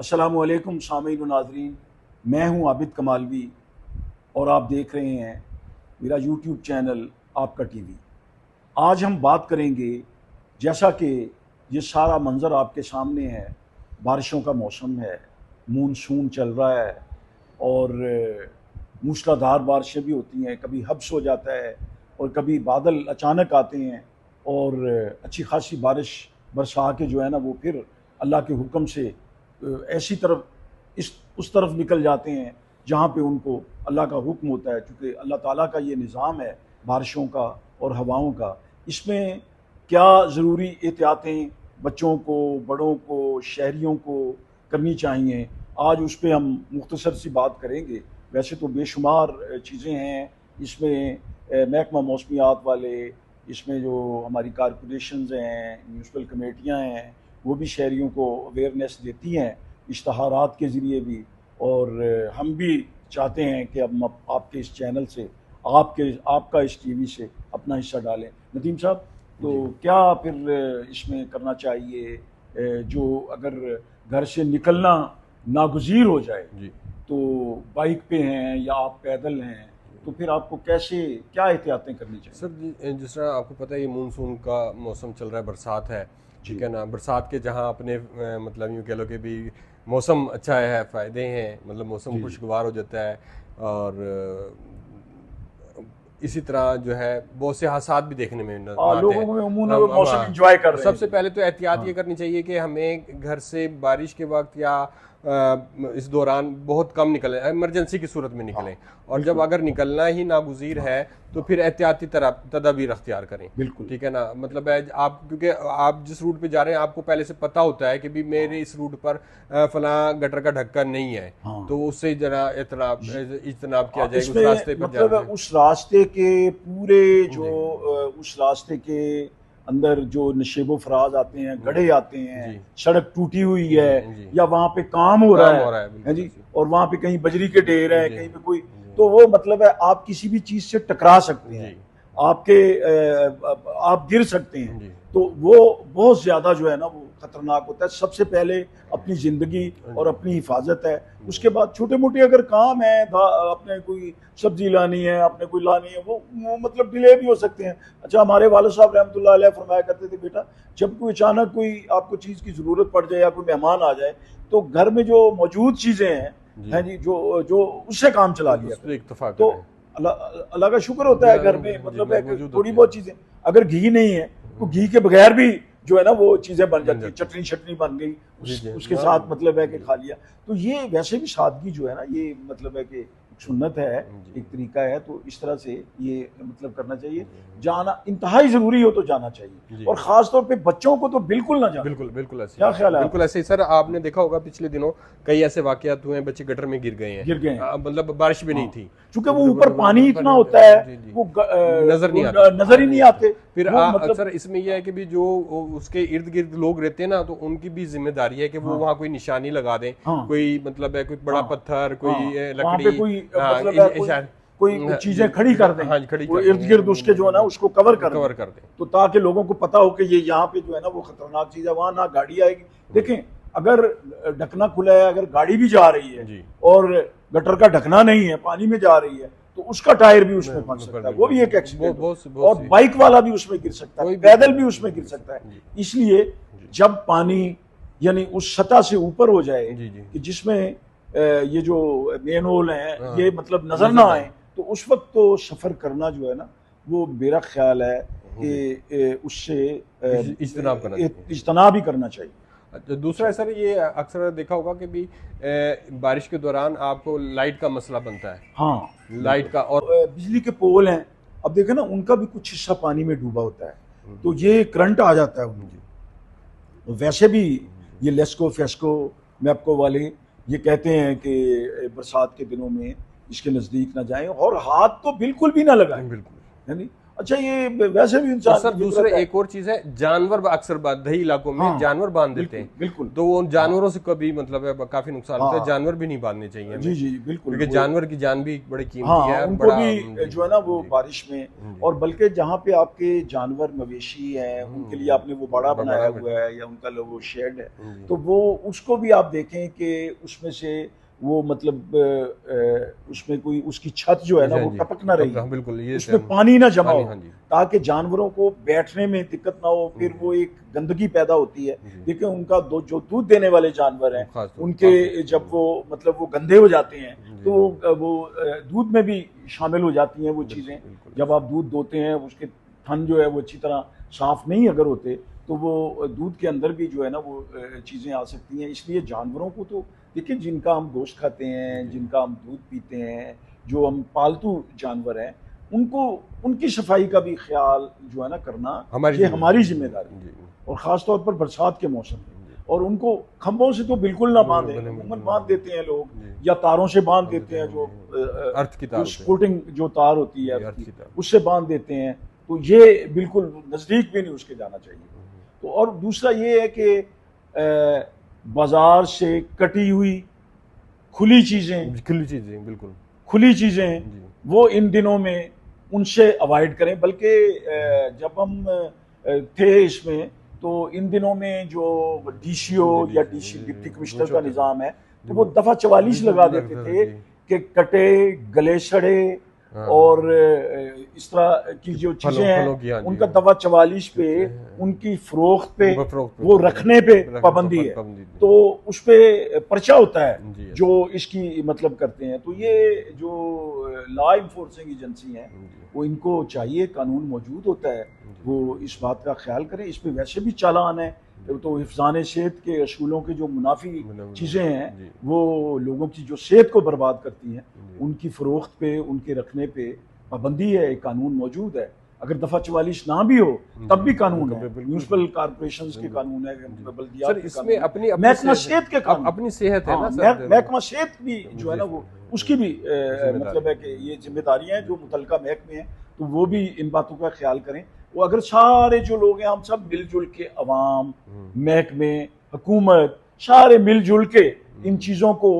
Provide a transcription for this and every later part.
अस्सलामुअलैकुम सामीन व नाज़रीन, मैं हूं आबिद कमालवी और आप देख रहे हैं मेरा यूट्यूब चैनल आपका टीवी। आज हम बात करेंगे, जैसा कि ये सारा मंज़र आपके सामने है, बारिशों का मौसम है, मानसून चल रहा है और मूसलाधार बारिशें भी होती हैं, कभी हब्स हो जाता है और कभी बादल अचानक आते हैं और अच्छी खासी बारिश बरसा के जो है ना वो फिर अल्लाह के हुक्म से ऐसी तरफ इस उस तरफ निकल जाते हैं जहाँ पे उनको अल्लाह का हुक्म होता है। चूँकि अल्लाह ताला का ये निज़ाम है बारिशों का और हवाओं का, इसमें क्या ज़रूरी एहतियातें बच्चों को, बड़ों को, शहरियों को करनी चाहिए, आज उस पर हम मुख्तसर सी बात करेंगे। वैसे तो बेशुमार चीज़ें हैं इसमें, महकमा मौसमियात वाले, इसमें जो हमारी कारपोरेशंस हैं, म्यूनसिपल कमेटियाँ हैं, वो भी शहरियों को अवेयरनेस देती हैं इश्तहारात के ज़रिए भी, और हम भी चाहते हैं कि अब आपके इस चैनल से, आपका इस टीवी से अपना हिस्सा डालें। नदीम साहब, तो क्या फिर इसमें करना चाहिए, जो अगर घर से निकलना नागुज़ीर हो जाए तो बाइक पे हैं या आप पैदल हैं, तो फिर आपको कैसे क्या एहतियातें करनी चाहिए? सर, जिस तरह आपको पता है ये मानसून का मौसम चल रहा है, बरसात है, ठीक है ना। बरसात के जहाँ अपने मतलब यूँ कह लो कि भी मौसम अच्छा है, फ़ायदे हैं, मतलब मौसम खुशगवार हो जाता है और इसी तरह जो है बहुत से हादसात भी देखने में आते हैं। लोगों में उम्मून वो मौसम एंजॉय कर रहे हैं। सबसे पहले तो एहतियात ये करनी चाहिए कि हमें घर से बारिश के वक्त या इस दौरान बहुत कम निकलें, इमरजेंसी की सूरत में निकलें, और जब अगर निकलना ही नागुज़ीर है तो फिर एहतियाती तदाबीर अख्तियार करें। बिल्कुल, ठीक है ना। मतलब है आप, क्योंकि आप जिस रूट पे जा रहे हैं आपको पहले से पता होता है कि भी मेरे इस रूट पर फला गटर का ढक्कन नहीं है, तो उससे जरा इज्तनाब किया जाए, उस रास्ते पर मतलब उस रास्ते के पूरे जो उस रास्ते के अंदर जो नशेबो फराज आते हैं, गड्ढे आते हैं, सड़क टूटी हुई है या वहाँ पे काम हो रहा है जी, और वहाँ पे कहीं बजरी के ढेर है, कहीं पे कोई, तो वो मतलब है आप किसी भी चीज से टकरा सकते हैं, आप गिर सकते हैं, तो वो बहुत ज्यादा जो है ना वो खतरनाक होता है। सबसे पहले अपनी जिंदगी और अपनी हिफाजत है, उसके बाद छोटे मोटे अगर काम है, अपने कोई सब्जी लानी है, अपने कोई लानी है, वो मतलब डिले भी हो सकते हैं। अच्छा, हमारे वालिद साहब रहमतुल्लाह अलैह फरमाया करते थे, बेटा जब कोई अचानक कोई आपको चीज़ की ज़रूरत पड़ जाए या कोई मेहमान आ जाए तो घर में जो मौजूद चीज़ें हैं जी, जो उससे काम चला लिया, तो अल्लाह का शुक्र होता है घर में, मतलब थोड़ी बहुत चीज़ें, अगर घी नहीं है तो घी के बगैर भी जो है ना वो चीज़ें बन जाती है, चटनी शटनी बन गई उसके साथ, मतलब है कि खा लिया। तो ये वैसे भी सादगी जो है ना, ये मतलब है कि सुन्नत है, एक तरीका है, तो इस तरह से ये मतलब करना चाहिए। जाना इंतहाई जरूरी हो तो जाना चाहिए, और खास तौर पे बच्चों को तो बिल्कुल ना जाना। बिल्कुल ऐसे, क्या ख्याल है? बिल्कुल ऐसे ही सर, आपने देखा होगा पिछले दिनों कई ऐसे वाकयात हुए हैं, बच्चे गटर में गिर गए हैं, मतलब बारिश भी नहीं थी, चूंकि वो ऊपर पानी इतना होता है वो नजर ही नहीं आते। फिर सर इसमें यह है कि भी जो उसके इर्द गिर्द लोग रहते हैं ना, तो उनकी भी जिम्मेदारी है कि वो वहाँ कोई निशानी लगा दें, कोई मतलब है कोई बड़ा पत्थर, कोई लकड़ी, कोई चीजें खड़ी कर दें, इर्द गिर्द उसके जो है ना उसको कवर कर दें, तो ताकि लोगों को पता हो कि ये यहाँ पे जो है ना वो खतरनाक चीज है, वहां ना गाड़ी आएगी। देखें, अगर ढकना खुला है, अगर गाड़ी भी जा रही है और गटर का ढकना नहीं है, पानी में जा रही है, तो उसका टायर भी उसमें फंस सकता है, वो भी एक एक्सीडेंट, और बाइक वाला भी उसमें गिर सकता है, पैदल भी उसमें गिर सकता है। इसलिए जब पानी यानी उस सतह से ऊपर हो जाए कि जिसमें ये जो मेन होल है ये मतलब नजर ना आए, तो उस वक्त तो सफर करना जो है ना वो मेरा ख्याल है कि उससे इज्तनाब ही करना चाहिए। अच्छा, दूसरा सर ये अक्सर देखा होगा कि भी बारिश के दौरान आपको लाइट का मसला बनता है। हाँ, लाइट का, और बिजली के पोल हैं, अब देखे ना उनका भी कुछ हिस्सा पानी में डूबा होता है, तो ये करंट आ जाता है उनकी। वैसे भी ये लेस्को फेस्को मैपको वाले ये कहते हैं कि बरसात के दिनों में इसके नज़दीक ना जाएं और हाथ तो बिल्कुल भी ना लगाएं, बिल्कुल, है नहीं। अच्छा ये वैसे भी तो इंसान सर की दूसरे फितरत है। एक और चीज है, जानवर अक्सर दही इलाकों में हाँ, जानवर बांध देते हैं, बिल्कुल तो वो उन जानवरों से कभी मतलब है काफी नुकसान होता है, हाँ, जानवर भी नहीं बांधने चाहिए हमें, जी जी बिल्कुल क्योंकि वो, जानवर की जान भी बड़ी कीमती हाँ है और उनको बड़ा भी जो है ना वो बारिश में, जी। और बल्कि जहाँ पे आपके जानवर मवेशी हैं उनके लिए आपने वो बड़ा बनाया हुआ है या उनका वो शेड है, जी। तो वो उसको भी आप देखें कि उसमें से वो मतलब उसमें कोई उसकी छत जो है ना हाँ वो जी, टपक ना रही हाँ है, बिल्कुल, ये उसमें पानी ना जमा पानी, हो, हाँ जी, ताकि जानवरों को बैठने में दिक्कत ना हो, फिर वो एक गंदगी पैदा होती है। जी। देखिए उनका जो दूध देने वाले जानवर हैं खास तौर उनके पालतू, जब वो मतलब वो गंदे हो जाते हैं जी, तो वो दूध में भी शामिल हो जाती हैं वो चीज़ें। बिल्कुल, जब आप दूध दोते हैं उसके थन जो है वो अच्छी तरह साफ नहीं अगर होते तो वो दूध के अंदर भी जो है ना वो चीज़ें आ सकती हैं। इसलिए जानवरों को तो देखिए, जिनका हम गोश्त खाते हैं, जिनका हम दूध पीते हैं, जो हम पालतू जानवर हैं, उनको उनकी सफाई का भी ख्याल जो है ना करना ये हमारी जिम्मेदारी है, और ख़ास तौर पर बरसात के मौसम में। और उनको खंभों से तो बिल्कुल ना बांधें, अमूमन बांध देते हैं लोग या तारों से बांध देते हैं, जो अर्थ की तार, सपोर्टिंग जो तार होती है अर्थ की तार, उससे बांध देते हैं, तो ये बिल्कुल नज़दीक भी नहीं उसके जाना चाहिए। तो और दूसरा ये है कि बाजार से कटी हुई खुली चीज़ें बिल्कुल खुली चीज़ें वो इन दिनों में उनसे अवॉइड करें। बल्कि जब हम थे इसमें तो इन दिनों में जो डीसीओ या डीसी डिप्टी कमिश्नर का निज़ाम है तो वो दफ़ा 44 लगा देते थे कि कटे गले सड़े और इस तरह की जो चीजें हैं उनका दफा 44 पे उनकी फरोख्त पे वो रखने पे पाबंदी है, तो उस पे पर्चा होता है जो इसकी मतलब करते हैं। तो ये जो लॉ इन्फोर्सिंग एजेंसी हैं वो इनको चाहिए, कानून मौजूद होता है, वो इस बात का ख्याल करें। इस पे वैसे भी चालान है, तो हिफ्ज़ान सेहत के असूलों के जो मुनाफी चीज़ें हैं वो लोगों की जो सेहत को बर्बाद करती हैं उनकी फ़रोख्त पे, उनके रखने पे पाबंदी है, एक कानून मौजूद है। अगर दफ़ा 44 ना भी हो तब भी कानून है, म्यूनिसिपल कॉर्पोरेशंस के कानून है, बल्दियात के कानून है, महकमा सेहत के कानून, अपनी सेहत है ना, महकमा सेहत भी जो है ना वो उसकी भी मतलब है कि ये जिम्मेदारियां हैं जो मुतलका महकमे हैं, तो वो भी इन बातों का ख्याल करें। वो अगर सारे जो लोग हैं हम सब मिलजुल के, अवाम, महकमे, हुकूमत, सारे मिलजुल के इन चीज़ों को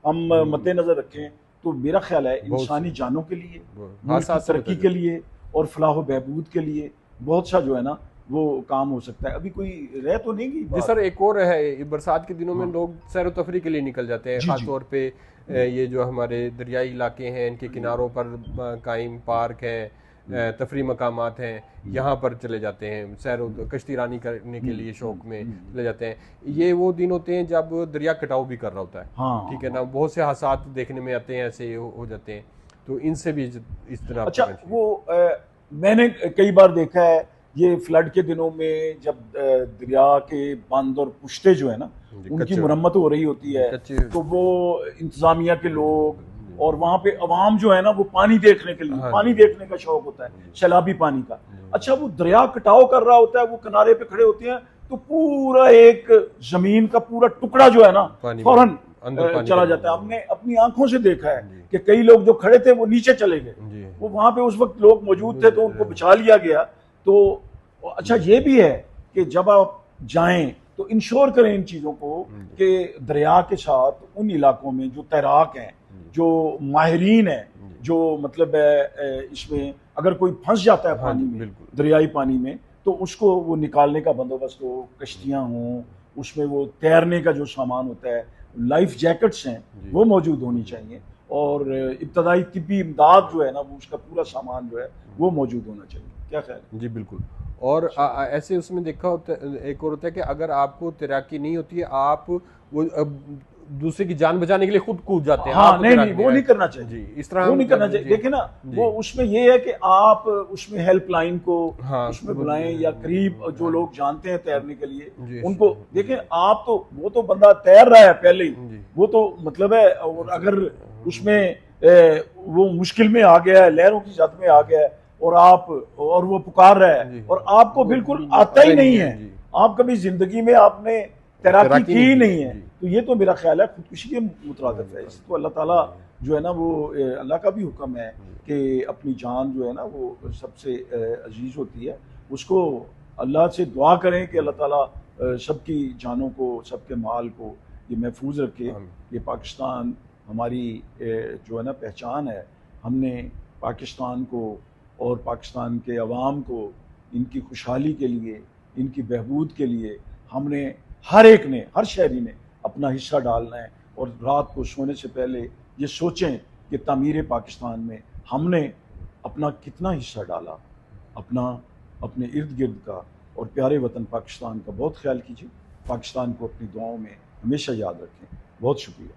हम मद्देनजर रखें तो मेरा ख्याल है इंसानी जानों के लिए, मुल्क की तरक्की के लिए और फलाह बहबूद के लिए बहुत सा जो है ना वो काम हो सकता है। अभी कोई रह तो नहीं गई जी सर। एक और है, बरसात के दिनों में लोग सैर व तफरी के लिए निकल जाते हैं, खासतौर पे ये जो हमारे दरियाई इलाके हैं इनके किनारों पर कायम पार्क है, तफरी मकामात हैं, यहाँ पर चले जाते हैं, सैर कश्ती रानी करने के लिए शौक में चले जाते हैं। ये वो दिन होते हैं जब दरिया कटाव भी कर रहा होता है, ठीक है ना, बहुत से हादसात देखने में आते हैं, ऐसे हो जाते हैं, तो इनसे भी इस तरह। अच्छा वो मैंने कई बार देखा है ये फ्लड के दिनों में जब दरिया के बंद और पुश्ते जो है ना उनकी मुरम्मत हो रही होती है तो वो इंतजामिया के लोग और वहाँ पे अवाम जो है ना वो पानी देखने के लिए, पानी देखने का शौक होता है, सैलाबी पानी का। अच्छा वो दरिया कटाव कर रहा होता है, वो किनारे पे खड़े होते हैं तो पूरा एक जमीन का पूरा टुकड़ा जो है ना फौरन चला जाता है। हमने अपनी आंखों से देखा है कि कई लोग जो खड़े थे वो नीचे चले गए, वो वहां पे उस वक्त लोग मौजूद थे तो उनको बचा लिया गया। तो अच्छा ये भी है कि जब आप जाएं तो इंश्योर करें इन चीज़ों को कि दरिया के साथ उन इलाकों में जो तैराक हैं, जो माहिरीन हैं, जो मतलब इसमें अगर कोई फंस जाता है पानी में, दरियाई पानी में, तो उसको वो निकालने का बंदोबस्त हो, कश्तियाँ हों, उसमें वो तैरने का जो सामान होता है, लाइफ जैकेट्स हैं वो मौजूद होनी चाहिए, और इब्तदाई तिब्बी इमदाद जो है ना वो उसका पूरा सामान जो है वो मौजूद होना चाहिए। क्या ख्याल है? जी बिल्कुल। और ऐसे उसमें देखा होता है, एक और होता है कि अगर आपको तैराकी नहीं होती है, आप वो दूसरे की जान बचाने के लिए खुद कूद जाते हैं। हाँ, नहीं वो नहीं करना चाहिए जी, इस तरह वो नहीं करना चाहिए। देखिए ना वो उसमें ये है कि आप उसमें हेल्पलाइन को उसमें बुलाएं या करीब जो लोग जानते हैं तैरने के लिए उनको देखें। आप तो वो तो बंदा तैर रहा है पहले ही, वो तो मतलब है, और अगर उसमें वो मुश्किल में आ गया है, लहरों की जद में आ गया है और वो पुकार रहा है और आपको बिल्कुल आता ही नहीं है, आप कभी जिंदगी में आपने तैराकी की ही नहीं है, तो ये तो मेरा ख्याल है खुदकुशी के मुतरादिफ है। इससे तो अल्लाह ताला जो है ना वो अल्लाह का भी हुक्म है कि अपनी जान जो है ना वो सबसे अजीज़ होती है। उसको अल्लाह से दुआ करें कि अल्लाह ताला सबकी जानों को, सबके माल को ये महफूज रखे। ये पाकिस्तान हमारी जो है ना पहचान है। हमने पाकिस्तान को और पाकिस्तान के अवाम को इनकी खुशहाली के लिए, इनकी बहबूद के लिए हमने हर एक ने, हर शहरी ने अपना हिस्सा डालना है। और रात को सोने से पहले ये सोचें कि तामीर पाकिस्तान में हमने अपना कितना हिस्सा डाला, अपने इर्द गिर्द का। और प्यारे वतन पाकिस्तान का बहुत ख्याल कीजिए। पाकिस्तान को अपनी दुआओं में हमेशा याद रखें। बहुत शुक्रिया।